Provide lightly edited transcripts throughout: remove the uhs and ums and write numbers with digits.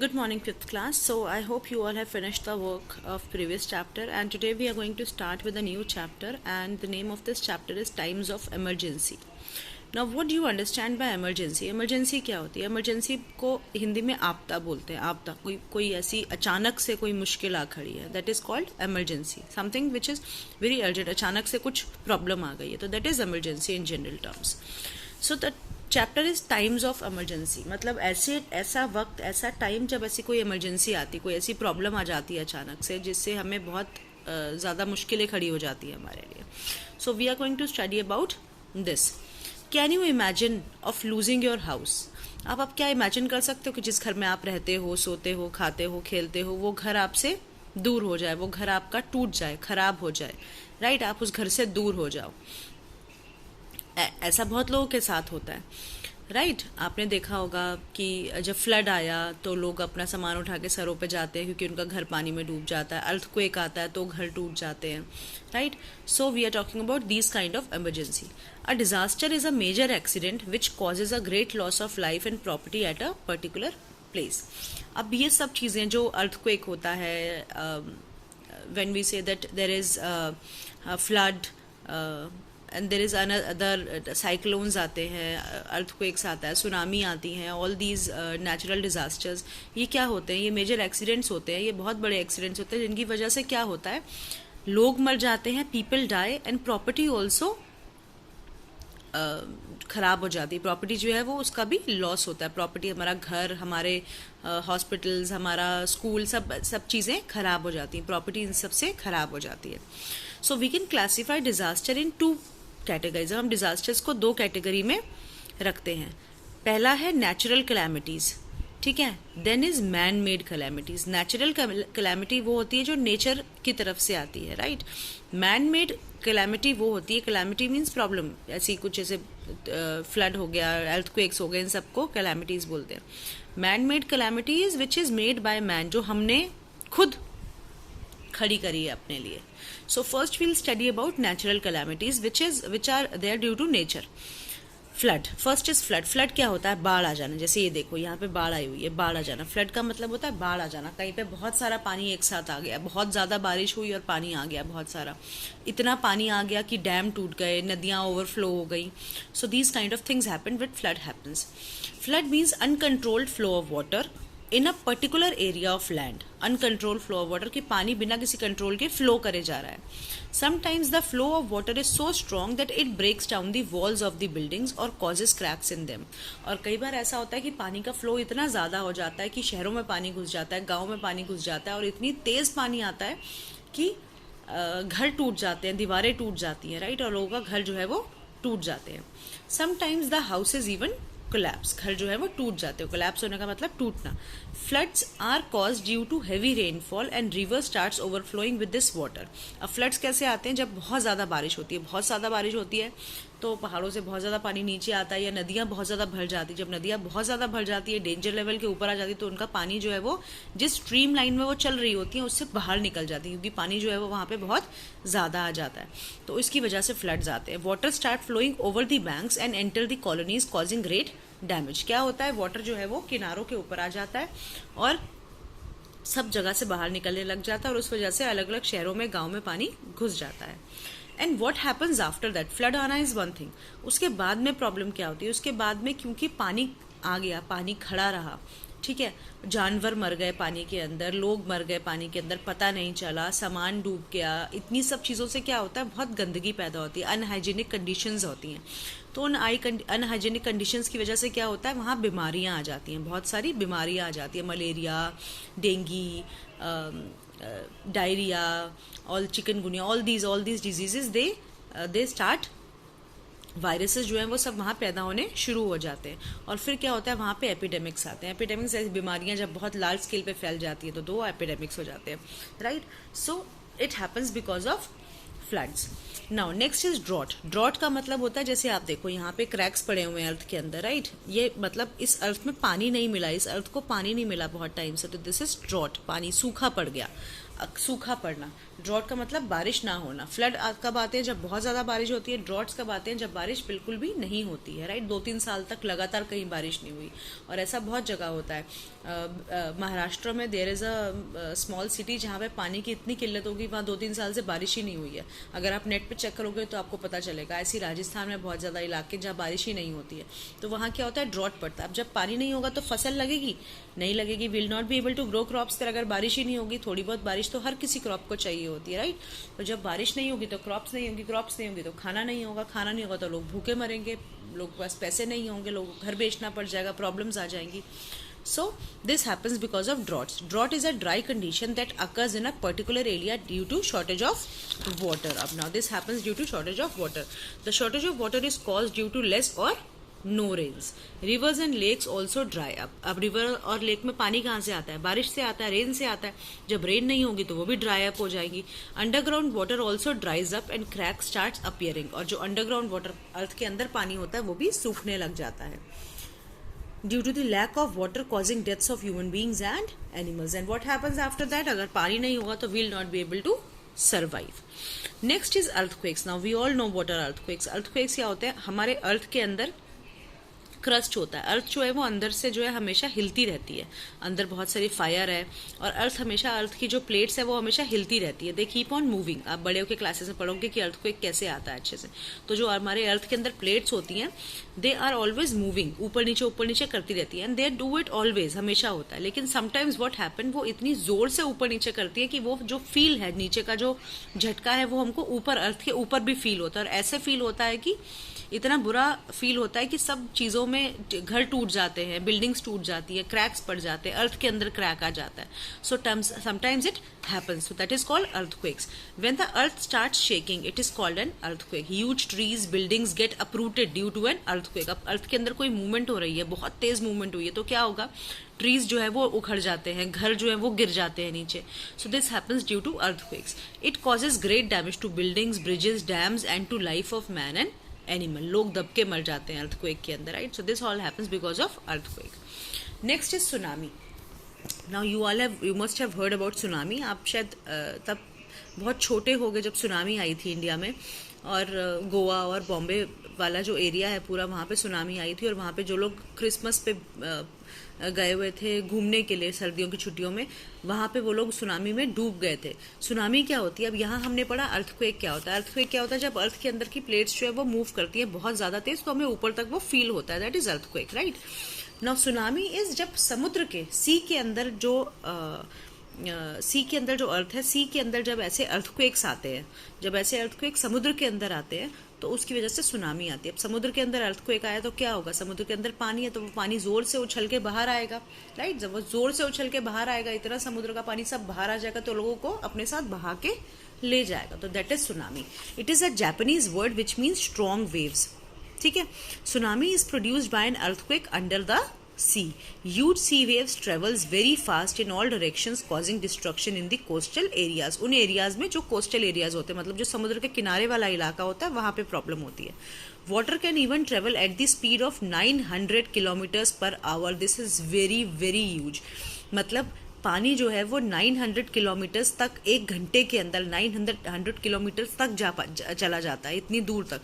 Good morning, fifth class. So, I hope you all have finished the work of previous chapter, and today we are going to start with a new chapter. And the name of this chapter is Times of Emergency. Now, what do you understand by emergency? Emergency क्या होती है? Emergency को हिंदी में आपदा बोलते हैं. आपदा कोई ऐसी अचानक से कोई मुश्किल आ खड़ी है. That is called emergency. Something which is very urgent. अचानक से कुछ प्रॉब्लम आ गई है, तो that is emergency in general terms. So the chapter is times of emergency. मतलब ऐसा वक्त, ऐसा टाइम जब ऐसी कोई इमरजेंसी आती, कोई ऐसी प्रॉब्लम आ जाती है अचानक से, जिससे हमें बहुत ज़्यादा मुश्किलें खड़ी हो जाती है हमारे लिए. So we are going to study about this. Can you imagine of losing your house? आप क्या इमेजिन कर सकते हो कि जिस घर में आप रहते हो, सोते हो, खाते हो, खेलते हो, वो घर आपसे दूर हो जाए, वो घर आपका टूट जाए, खराब हो जाए, राइट? आप उस घर से दूर हो जाओ. ऐसा बहुत लोगों के साथ होता है, राइट? आपने देखा होगा कि जब फ्लड आया तो लोग अपना सामान उठा के सरों पे जाते हैं क्योंकि उनका घर पानी में डूब जाता है. अर्थक्वेक आता है तो घर टूट जाते हैं, right? So we are talking about this kind of emergency. A disaster is a major accident which causes a great loss of life and property at a particular place. अब ये सब चीज़ें जो अर्थक्वेक होता है, when we say that there is flood and there is other cyclones आते हैं, earthquakes आता है, सुनामी आती हैं, ऑल दीज नेचुरल डिजास्टर्स, ये क्या होते हैं? ये मेजर एक्सीडेंट्स होते हैं. ये बहुत बड़े एक्सीडेंट्स होते हैं जिनकी वजह से क्या होता है, लोग मर जाते हैं, people die, and property also ख़राब हो जाती है. प्रॉपर्टी जो है वो उसका भी लॉस होता है. प्रॉपर्टी, हमारा घर, हमारे हॉस्पिटल्स, हमारा स्कूल, सब चीज़ें ख़राब हो जाती हैं. प्रॉपर्टी इन सब से ख़राब हो जाती है. So we can classify disaster in two categories. हम डिजास्टर्स को दो कैटेगरी में रखते हैं. पहला है नेचुरल कैलामिटीज, ठीक है. Then is man made calamities. Natural calamity वो होती है जो नेचर की तरफ से आती है, राइट? मैन मेड कैलामिटी वो होती है, कैलामिटी मीन्स प्रॉब्लम, ऐसी कुछ जैसे फ्लड हो गया, अर्थक्वेक्स हो गए, इन सबको कैलामिटीज बोलते हैं. Man made calamities which is made by man, जो हमने खुद खड़ी करी है अपने लिए. So first we'll study about natural calamities which are there due to nature. Flood, first is flood. Flood क्या होता है? बाढ़ आ जाना. जैसे ये देखो, यहाँ पे बाढ़ आई हुई है, बाढ़ आ जाना. फ्लड का मतलब होता है बाढ़ आ जाना. कहीं पे बहुत सारा पानी एक साथ आ गया, बहुत ज़्यादा बारिश हुई और पानी आ गया बहुत सारा. इतना पानी आ गया कि डैम टूट गए, नदियाँ ओवरफ्लो हो गई. So these kind of things happen with flood happens. Flood means uncontrolled flow of water in a particular area of land. Uncontrol flow of water, कि पानी बिना किसी कंट्रोल के फ्लो करे जा रहा है. Sometimes the flow of water is so strong that it breaks down the walls of the buildings और कॉजेज क्रैक्स इन देम. और कई बार ऐसा होता है कि पानी का फ्लो इतना ज़्यादा हो जाता है कि शहरों में पानी घुस जाता है, गाँव में पानी घुस जाता है, और इतनी तेज़ पानी आता है कि घर टूट जाते हैं, दीवारें टूट जाती हैं, राइट? और लोगों का घर जो है वो टूट जाते हैं. Sometimes the house is even collapse. घर जो है वो टूट जाते हो. कोलैप्स होने का मतलब टूटना. Floods are cause due to heavy rainfall and river starts overflowing with this water. अब फ्लड्स कैसे आते हैं? जब बहुत ज़्यादा बारिश होती है. बहुत ज़्यादा बारिश होती है तो पहाड़ों से बहुत ज़्यादा पानी नीचे आता है, या नदियाँ बहुत ज़्यादा भर जाती है. जब नदियाँ बहुत ज़्यादा भर जाती है, डेंजर लेवल के ऊपर आ जाती है, तो उनका पानी जो है वो जिस स्ट्रीम लाइन में वो चल रही होती है उससे बाहर निकल जाती है, क्योंकि पानी जो है वो वहाँ पे बहुत ज़्यादा आ जाता है. तो इसकी वजह से फ्लड्स आते हैं. Water start flowing over the banks and enter the colonies causing great damage. क्या होता है? वाटर जो है वो किनारों के ऊपर आ जाता है और सब जगह से बाहर निकलने लग जाता है, और उस वजह से अलग अलग शहरों में, गांव में पानी घुस जाता है. And what happens after that? Flood आना इज वन थिंग. उसके बाद में प्रॉब्लम क्या होती है? उसके बाद में, क्योंकि पानी आ गया, पानी खड़ा रहा, ठीक है, जानवर मर गए पानी के अंदर, लोग मर गए पानी के अंदर, पता नहीं चला, सामान डूब गया, इतनी सब चीज़ों से क्या होता है? बहुत गंदगी पैदा होती है, अनहाइजीनिक कंडीशंस होती हैं. तो उन अनहाइजीनिक कंडीशंस की वजह से क्या होता है? वहाँ बीमारियाँ आ जाती हैं, बहुत सारी बीमारियाँ आ जाती हैं. Malaria, dinghy, diarrhoea, all chikungunya, all these diseases they start. Viruses जो हैं वो सब वहाँ पैदा होने शुरू हो जाते हैं. और फिर क्या होता है? वहाँ पे एपिडेमिक्स आते हैं. एपिडेमिक्स ऐसी बीमारियाँ जब बहुत लार्ज स्केल पे फैल जाती है तो दो एपिडेमिक्स हो जाते हैं, right? So it happens because of floods. Now next is drought. Drought का मतलब होता है, जैसे आप देखो यहाँ पे क्रैक्स पड़े हुए हैं अर्थ के अंदर, राइट, ये मतलब इस अर्थ में पानी नहीं मिला, इस अर्थ को पानी नहीं मिला बहुत टाइम से, तो दिस इज ड्रॉट, पानी सूखा पड़ गया, सूखा पड़ना। ड्रॉट का मतलब बारिश ना होना। फ्लड कब आते हैं, जब बहुत ज़्यादा बारिश होती है। ड्रॉट्स कब आते हैं, जब बारिश बिल्कुल भी नहीं होती है, राइट, 2-3 साल तक लगातार कहीं बारिश नहीं हुई। और ऐसा बहुत जगह होता है। महाराष्ट्र में there is a small city जहाँ पे पानी की इतनी किल्लत होगी, वहाँ 2-3 साल से बारिश ही नहीं हुई है। अगर आप नेट पे चेक करोगे तो आपको पता चलेगा। ऐसी राजस्थान में बहुत ज़्यादा इलाके जहाँ बारिश ही नहीं होती है, तो वहाँ क्या होता है, ड्रॉट पड़ता है। अब जब पानी नहीं होगा तो फसल लगेगी नहीं लगेगी, will not be able to grow crops. फिर अगर बारिश ही नहीं होगी, थोड़ी बहुत बारिश तो हर किसी क्रॉप को चाहिए होती है, राइट। तो जब बारिश नहीं होगी तो क्रॉप्स नहीं होगी, क्रॉप्स नहीं होगी तो खाना नहीं होगा, खाना नहीं होगा तो लोग भूखे मरेंगे, लोगों के पास पैसे नहीं होंगे, लोगों को घर बेचना पड़ जाएगा, प्रॉब्लम्स आ जाएंगी। So this happens because of droughts. Drought is a dry condition that occurs in a particular area due to shortage of water. Now this happens due to shortage of water. The shortage of water is caused due to less or no rains. Rivers and lakes also dry up. अब river और lake में पानी कहाँ से आता है, बारिश से आता है, रेन से आता है। जब रेन नहीं होगी तो वो भी ड्राई अप हो जाएगी। Underground water also ड्राइज up and crack starts appearing. और जो अंडरग्राउंड वाटर, अर्थ के अंदर पानी होता है, वो भी सूखने लग जाता है। Due to the lack of water causing deaths of human beings and animals. And what happens after that? अगर पानी नहीं होगा तो we'll not be able to survive. Next is earthquakes. Now we all know what are earthquakes. Earthquakes क्या होते हैं, हमारे अर्थ के अंदर क्रस्ट होता है। अर्थ जो है वो अंदर से जो है हमेशा हिलती रहती है, अंदर बहुत सारी फायर है, और अर्थ हमेशा, अर्थ की जो प्लेट्स है वो हमेशा हिलती रहती है। They keep on moving. आप बड़े होकर क्लासेस में पढ़ोगे कि अर्थक्वेक कैसे आता है अच्छे से। तो जो हमारे अर्थ के अंदर प्लेट्स होती हैं, दे आर ऑलवेज मूविंग, ऊपर नीचे करती रहती है, and they do it always, हमेशा होता है। लेकिन समटाइम्स व्हाट हैपन, वो इतनी जोर से ऊपर नीचे करती है कि वो जो फील है, नीचे का जो झटका है, वो हमको ऊपर, अर्थ के ऊपर भी फील होता है। और ऐसे फील होता है कि इतना बुरा फील होता है कि सब चीज़ों में, घर टूट जाते हैं, बिल्डिंग्स टूट जाती है, क्रैक्स पड़ जाते हैं, अर्थ के अंदर क्रैक आ जाता है। So sometimes it happens. So that is called earthquakes. When the earth starts shaking, it is called an earthquake. Huge trees, buildings get uprooted due to an earthquake. अब अर्थ के अंदर कोई मूवमेंट हो रही है, बहुत तेज मूवमेंट हुई है, तो क्या होगा, ट्रीज जो है वो उखड़ जाते हैं, घर जो है वो गिर जाते हैं नीचे। So this happens due to earthquakes. It causes great damage to buildings, bridges, dams and to life of man and animal. लोग दब के मर जाते हैं अर्थक्वेक के अंदर, right. So this all happens because of earthquake. Next is tsunami. Now you must have heard about tsunami. आप शायद तब बहुत छोटे हो गए जब सुनामी आई थी इंडिया में, और गोवा और बॉम्बे वाला जो एरिया है पूरा, वहाँ पे सुनामी आई थी. और वहाँ पे जो लोग क्रिसमस पे गए हुए थे घूमने के लिए सर्दियों की छुट्टियों में, वहाँ पे वो लोग सुनामी में डूब गए थे. सुनामी क्या होती है, अब यहाँ हमने पढ़ा अर्थक्वेक क्या होता है. अर्थक्वेक क्या होता है, जब अर्थ के अंदर की प्लेट्स जो है वो मूव करती है बहुत ज़्यादा तेज, तो हमें ऊपर तक वो फील होता है. That is earthquake, right. Now tsunami is जब समुद्र के, सी के अंदर जो सी के अंदर जो अर्थ है, सी के अंदर जब ऐसे अर्थक्वेक्स आते हैं, जब ऐसे अर्थक्वेक समुद्र के अंदर आते हैं, तो उसकी वजह से सुनामी आती है. अब समुद्र के अंदर अर्थक्वेक आया तो क्या होगा, समुद्र के अंदर पानी है तो वो पानी जोर से उछल के बाहर आएगा, राइट. जब वो जोर से उछल के बाहर आएगा, इतना समुद्र का पानी सब बाहर आ जाएगा, तो लोगों को अपने साथ बहा के ले जाएगा. तो that is tsunami. It is a Japanese word which means strong waves. ठीक है. Tsunami is produced by an earthquake under the sea. Huge sea waves travels very fast in all directions causing destruction in the coastal areas. उन areas में जो coastal areas होते हैं, मतलब जो समुद्र के किनारे वाला इलाका होता है, वहाँ पे प्रॉब्लम होती है. Water can even travel at the speed of 900 kilometers per hour. This is very very huge. मतलब पानी जो है वो 900 किलोमीटर्स तक एक घंटे के अंदर 900 किलोमीटर्स तक चला जाता है, इतनी दूर तक.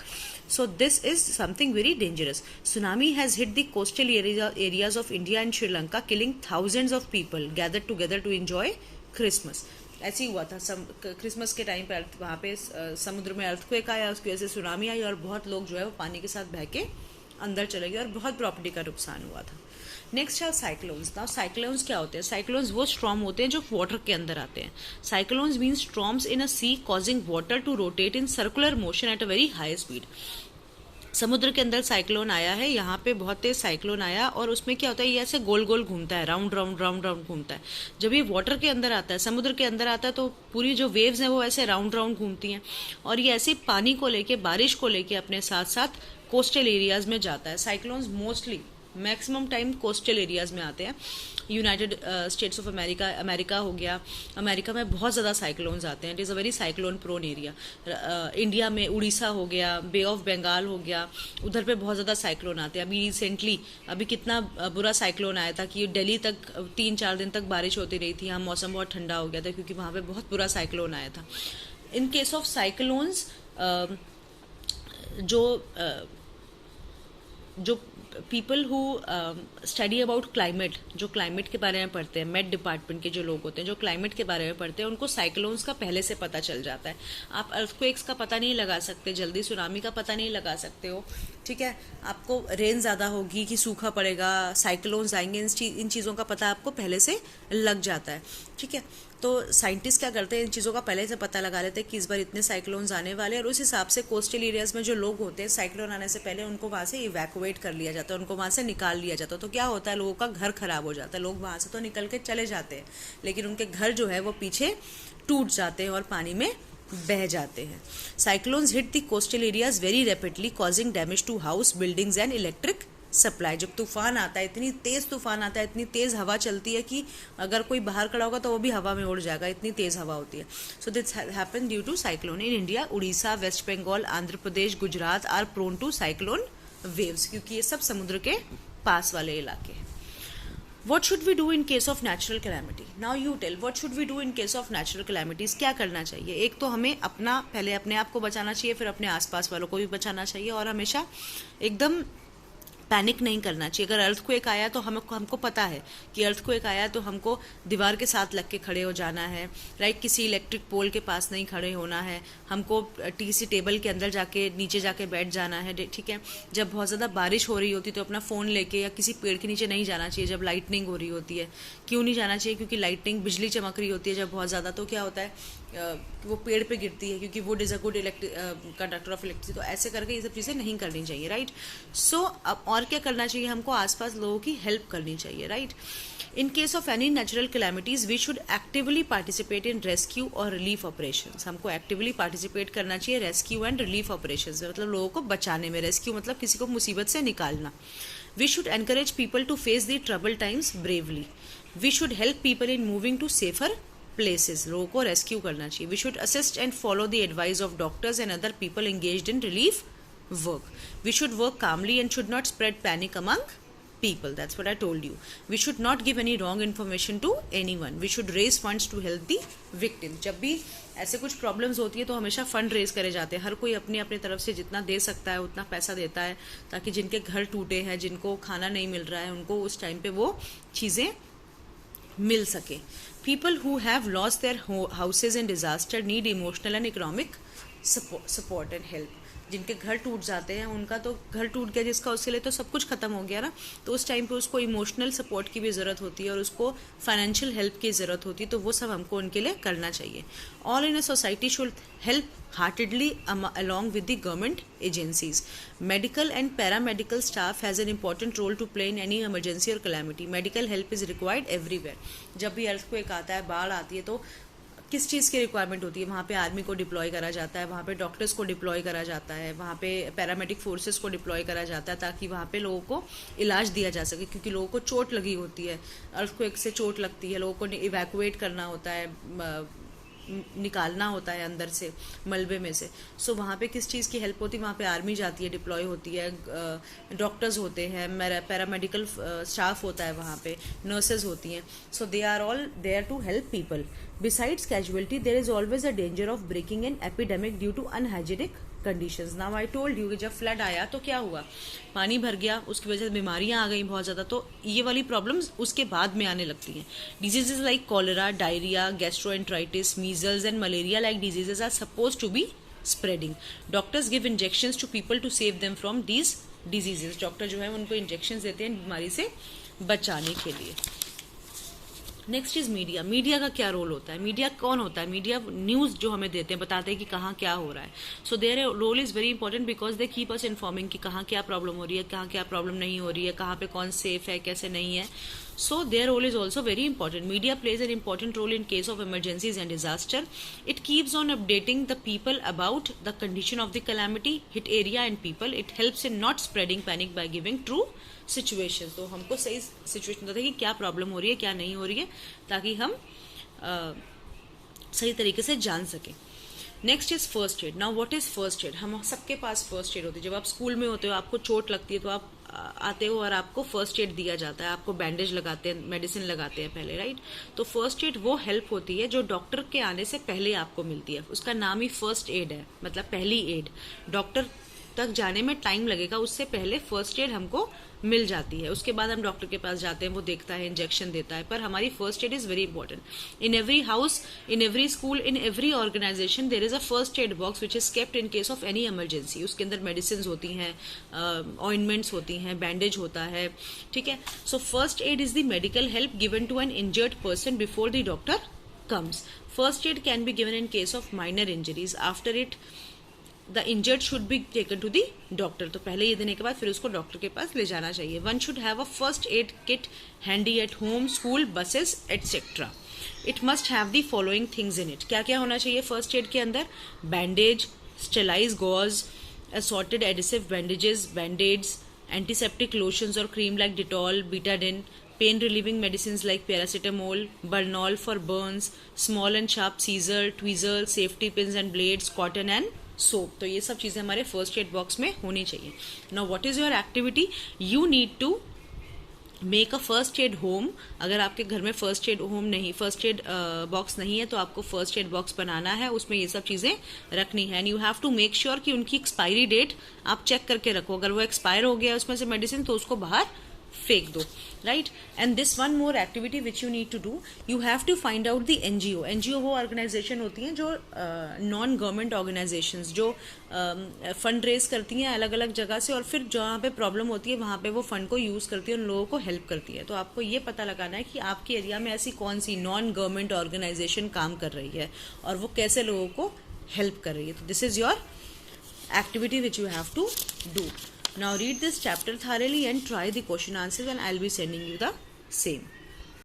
So this is something very dangerous. Tsunami has hit the coastal areas of India and Sri Lanka, killing thousands of people gathered together to enjoy Christmas. ऐसे ही हुआ था क्रिसमस के टाइम पे, वहाँ पे समुद्र में अर्थक्वेक आया, उसकी वजह से सुनामी आई, और बहुत लोग जो है वो पानी के साथ बह के अंदर चले गए, और बहुत प्रॉपर्टी का नुकसान हुआ था. नेक्स्ट है साइक्लोन्स. नाउ साइक्लोन्स क्या होते हैं. साइक्लोन्स वो स्टॉर्म होते हैं जो वाटर के अंदर आते हैं. Cyclones mean storms in a sea causing water to rotate in circular motion at a very high speed. समुद्र के अंदर साइक्लोन आया है, यहाँ पे बहुत तेज साइक्लोन आया, और उसमें क्या होता है, ये ऐसे गोल गोल घूमता है, राउंड राउंड राउंड राउंड घूमता है. जब ये वाटर के अंदर आता है, समुद्र के अंदर आता है, तो पूरी जो वेव्स हैं वो ऐसे राउंड राउंड घूमती हैं, और ये ऐसे पानी को लेके, बारिश को लेके अपने साथ साथ कोस्टल एरियाज में जाता है. Cyclones mostly maximum time coastal areas में आते हैं. United States of America, America हो गया, अमेरिका में बहुत ज़्यादा साइक्लोन्स आते हैं, it is a very cyclone prone area. India में उड़ीसा हो गया, बे ऑफ बंगाल हो गया, उधर पे बहुत ज़्यादा साइक्लोन आते हैं। अभी रिसेंटली अभी कितना बुरा साइक्लोन आया था कि दिल्ली तक 3-4 दिन तक बारिश होती रही थी, यहाँ मौसम बहुत ठंडा हो गया था क्योंकि वहाँ पे बहुत बुरा साइक्लोन आया था। इन केस ऑफ साइक्लोन्स जो people who study about climate, जो क्लाइमेट के बारे में पढ़ते हैं, मेट डिपार्टमेंट के जो लोग होते हैं जो क्लाइमेट के बारे में पढ़ते हैं, उनको साइक्लोन्स का पहले से पता चल जाता है। आप अर्थक्वेक्स का पता नहीं लगा सकते जल्दी, सुनामी का पता नहीं लगा सकते हो, ठीक है। आपको रेन ज़्यादा होगी कि सूखा पड़ेगा, साइक्लोन्स आएंगे, इन चीज़ों का पता आपको पहले से लग जाता है, ठीक है। तो साइंटिस्ट क्या करते हैं, इन चीज़ों का पहले से पता लगा लेते हैं कि इस बार इतने साइक्लोन्स आने वाले हैं, और उस हिसाब से कोस्टल एरियाज़ में जो लोग होते हैं साइक्लोन आने से पहले उनको वहाँ से इवैक्यूएट कर लिया जाता है, उनको वहाँ से निकाल लिया जाता है। तो क्या होता है, लोगों का घर खराब हो जाता है, लोग वहाँ से तो निकल के चले जाते हैं लेकिन उनके घर जो है वो पीछे टूट जाते हैं और पानी में बह जाते हैं। Cyclones hit the coastal areas very rapidly causing damage to house, buildings and electric supply. जब तूफान आता है, इतनी तेज तूफान आता है, इतनी तेज हवा चलती है कि अगर कोई बाहर खड़ा होगा तो वो भी हवा में उड़ जाएगा, इतनी तेज हवा होती है। So this happen due to cyclone in India. Orissa, West Bengal, Andhra Pradesh, Gujarat are prone to cyclone waves, क्योंकि ये सब समुद्र के पास वाले इलाके हैं। What should we do in case of natural calamity? Now you tell, what should we do in case of natural calamities? क्या करना चाहिए? एक तो हमें पहले अपने आप को बचाना चाहिए, फिर अपने आसपास वालों को भी बचाना चाहिए, और हमेशा एकदम पैनिक नहीं करना चाहिए। अगर अर्थक्वेक आया तो हमको पता है कि अर्थक्वेक आया तो हमको दीवार के साथ लग के खड़े हो जाना है, राइट। किसी इलेक्ट्रिक पोल के पास नहीं खड़े होना है, हमको किसी टेबल के अंदर जाके नीचे जाके बैठ जाना है, ठीक है। जब बहुत ज़्यादा बारिश हो रही होती तो अपना फ़ोन लेके या किसी पेड़ के नीचे नहीं जाना चाहिए जब लाइटनिंग हो रही होती है। क्यों नहीं जाना चाहिए? क्योंकि लाइटनिंग, बिजली चमक रही होती है जब बहुत ज़्यादा, तो क्या होता है वो पेड़ पे गिरती है, क्योंकि would is a good conductor of electricity. तो ऐसे करके ये सब चीज़ें नहीं करनी चाहिए, राइट। सो अब और क्या करना चाहिए, हमको आसपास लोगों की हेल्प करनी चाहिए, right. In case of any natural calamities we should actively participate in rescue और रिलीफ ऑपरेशंस। हमको एक्टिवली पार्टिसिपेट करना चाहिए रेस्क्यू एंड रिलीफ ऑपरेशंस में, मतलब लोगों को बचाने में। रेस्क्यू मतलब किसी को मुसीबत से निकालना। We should encourage people to face the trouble times bravely. We should help people in moving to safer places. लोगों को रेस्क्यू करना चाहिए। We should assist and follow the advice of doctors and other people engaged in relief work. We should work calmly and should not spread panic among people. That's what I told you. We should not give any wrong information to anyone. We should raise funds to help the victims. जब भी ऐसे कुछ problems होती है तो हमेशा fund raise करे जाते हैं। हर कोई अपनी अपनी तरफ से जितना दे सकता है उतना पैसा देता है, ताकि जिनके घर टूटे हैं, जिनको खाना नहीं मिल रहा है, उनको उस टाइम पे वो चीज़ें मिल सके। People who have lost their houses in disaster need emotional and economic support and help. जिनके घर टूट जाते हैं, उनका तो घर टूट गया जिसका, उसके लिए तो सब कुछ खत्म हो गया ना, तो उस टाइम पे उसको इमोशनल सपोर्ट की भी ज़रूरत होती है और उसको फाइनेंशियल हेल्प की ज़रूरत होती है, तो वो सब हमको उनके लिए करना चाहिए। All in a society should help heartedly along with the government agencies. Medical and paramedical staff has an important role to play in any emergency or calamity. Medical help is required everywhere. जब भी earthquake आता है, बाढ़ आती है, तो किस चीज़ की रिक्वायरमेंट होती है? वहाँ पे आर्मी को डिप्लॉय करा जाता है, वहाँ पे डॉक्टर्स को डिप्लॉय करा जाता है, वहाँ पे पैरामेडिक फोर्सेस को डिप्लॉय करा जाता है, ताकि वहाँ पे लोगों को इलाज दिया जा सके, क्योंकि लोगों को चोट लगी होती है, अर्थक्वेक से चोट लगती है, लोगों को इवैक्यूएट करना होता है, निकालना होता है अंदर से, मलबे में से। सो वहाँ पे किस चीज़ की हेल्प होती है? वहाँ पे आर्मी जाती है, डिप्लॉय होती है, डॉक्टर्स होते हैं, पैरामेडिकल स्टाफ होता है, वहाँ पे नर्सेज होती हैं। So they are all there to help people. Besides casualty, there is always a danger of breaking an epidemic due to unhygienic conditions. Now I told you कि जब फ्लड आया तो क्या हुआ? पानी भर गया, उसकी वजह से बीमारियां आ गई बहुत ज़्यादा, तो ये वाली प्रॉब्लम्स उसके बाद में आने लगती हैं। Diseases like cholera, diarrhoea, gastroenteritis, measles and malaria like diseases are suppose to be spreading. Doctors give injections to people to save them from these diseases. Doctor जो है उनको इंजेक्शन देते हैं बीमारी से बचाने के लिए. Next is media. मीडिया का क्या रोल होता है? मीडिया कौन होता है? मीडिया न्यूज़ जो हमें देते हैं, बताते हैं कि कहाँ क्या हो रहा है. So their role is very important because they keep us informing कि कहाँ क्या प्रॉब्लम हो रही है, कहाँ क्या प्रॉब्लम नहीं हो रही है, कहाँ पे कौन सेफ है, कैसे नहीं है. So their role is also very important. Media plays an important role in case of emergencies and disaster. It keeps on updating the people about the condition of the calamity, hit area and people. It helps in not spreading panic by giving true situation, तो हमको सही situation बताता है कि क्या problem हो रही है, क्या नहीं हो रही है, ताकि हम सही तरीके से जान सकें। Next is first aid. Now what is first aid? हम सबके पास फर्स्ट एड होती है। जब आप स्कूल में होते हो, आपको चोट लगती है, तो आप आते हो और आपको फर्स्ट एड दिया जाता है, आपको बैंडेज लगाते हैं, मेडिसिन लगाते हैं पहले, राइट? तो फर्स्ट एड वो हेल्प होती है जो डॉक्टर के आने से पहले आपको मिलती है। उसका नाम ही फर्स्ट एड है, मतलब पहली एड। डॉक्टर तक जाने में टाइम लगेगा, उससे पहले फर्स्ट एड हमको मिल जाती है। उसके बाद हम डॉक्टर के पास जाते हैं, वो देखता है, इंजेक्शन देता है, पर हमारी first aid is very important. In every house, in every school, in every organisation there is a first aid box which is kept in case of any emergency. उसके अंदर मेडिसिन होती हैं, ऑइंटमेंट्स होती हैं, बैंडेज होता है, ठीक है। So first aid is the medical help given to an injured person before the doctor comes. First aid can be given in case of minor injuries. After it, the injured should be taken to the doctor. तो पहले ये देने के बाद फिर उसको doctor के पास ले जाना चाहिए. One should have a first aid kit handy at home, school, buses, etc. It must have the following things in it. क्या क्या होना चाहिए फर्स्ट एड के अंदर? Bandage, sterilise gauze, assorted adhesive bandages, band-aids, antiseptic lotions or cream like Dettol, Betadine, pain relieving medicines like paracetamol, Bernol for burns, small and sharp scissor, tweezers, safety pins and blades, cotton and soap. तो ये सब चीजें हमारे first aid box में होनी चाहिए. Now what is your activity? You need to make a first add home. अगर आपके घर में फर्स्ट एड होम नहीं, फर्स्ट एड बॉक्स नहीं है, तो आपको फर्स्ट एड बॉक्स बनाना है, उसमें ये सब चीजें रखनी है. And you have to make sure कि उनकी एक्सपायरी डेट आप चेक करके रखो. अगर वो एक्सपायर हो गया उसमें से मेडिसिन, तो उसको बाहर फेंक दो, right. And this one more activity which you need to do, you have to find out the NGO. NGO वो ऑर्गेनाइजेशन होती हैं जो नॉन गवर्नमेंट ऑर्गेनाइजेशंस जो फंड रेज करती हैं अलग अलग जगह से, और फिर जहाँ पे प्रॉब्लम होती है वहाँ पे वो फंड को यूज करती है, उन लोगों को हेल्प करती है. तो आपको ये पता लगाना है कि आपके एरिया में ऐसी कौन सी नॉन गवर्नमेंट ऑर्गेनाइजेशन काम कर रही है और वो कैसे लोगों को हेल्प कर रही है. तो this is your activity which you have to do. Now read this chapter thoroughly and try the question answers, and I'll be sending you the same.